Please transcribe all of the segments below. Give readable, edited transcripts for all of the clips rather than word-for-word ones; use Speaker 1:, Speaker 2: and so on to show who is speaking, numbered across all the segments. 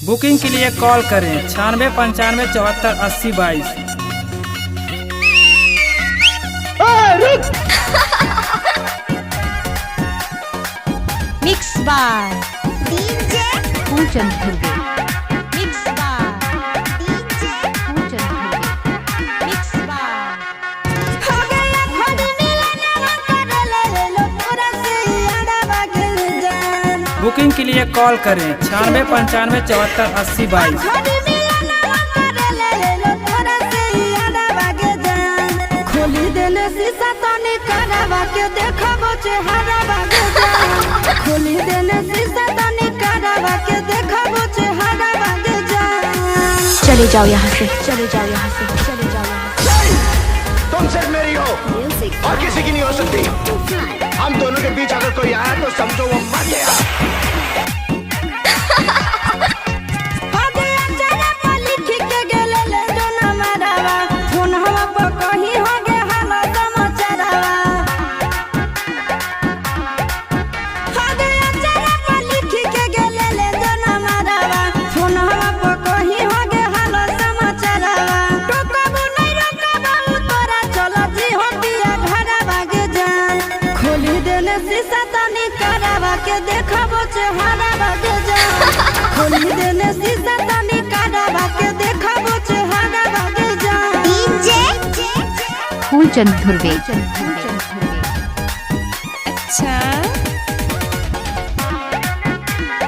Speaker 1: Booking के लिए call करें 96 95 74 80 22।
Speaker 2: Mix by DJ Kuchan Dhurve. Mix by DJ Kuchan Dhurve. Mix by हो गया खड़ी मिलना कर ले लो पूरा से आड़ा बागल जान।
Speaker 1: बुकिंग के लिए कॉल करें 96 95 74 80 22।
Speaker 2: खड़ी मिलना कर ले लो पूरा से आड़ा बागल जान। खोली देले शीशा तनी करवा के देखबो चेहरा बागल जान। खोली देले शीशा तनी करवा के देखबो चेहरा बागल जान। चले जाओ यहाँ से, चले जाओ यहाँ से, चले जाओ यहाँ से।
Speaker 3: तुम सिर्फ मेरी हो और किसी की नहीं हो सकती। हम दोनों के बीच अगर कोई आया तो समझो वो मर गया।
Speaker 2: शीशा तनी करवा के देखबो चेहरा बागे जान। खोली देले शीशा तनी करवा के देखबो चेहरा बागे जान। डीजे कुचन धुर्वे। अच्छा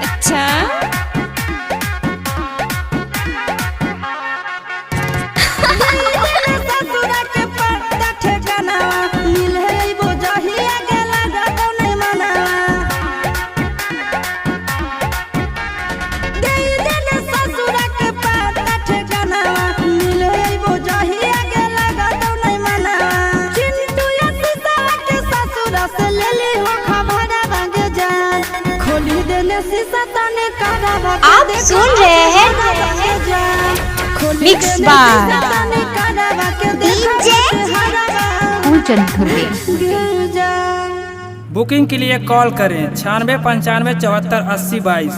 Speaker 2: अच्छा ससुरा के पर्दा ठेकाना मिले बो जहिया गेला रतो नहीं मनावा। दे देले ससुरा के पर्दा ठेकाना मिले बो जहिया गेला रतो नहीं मनावा। चिंटू या शीशा के ससुरा से ले ली हो खबर बागे जान। खोली देले शीशा तने करवा के
Speaker 4: आप सुन रहे हैं मिक्स बार
Speaker 2: डीजे
Speaker 4: कुचन धुर्वे।
Speaker 1: बुकिंग के लिए कॉल करें 96 95 74 80 22।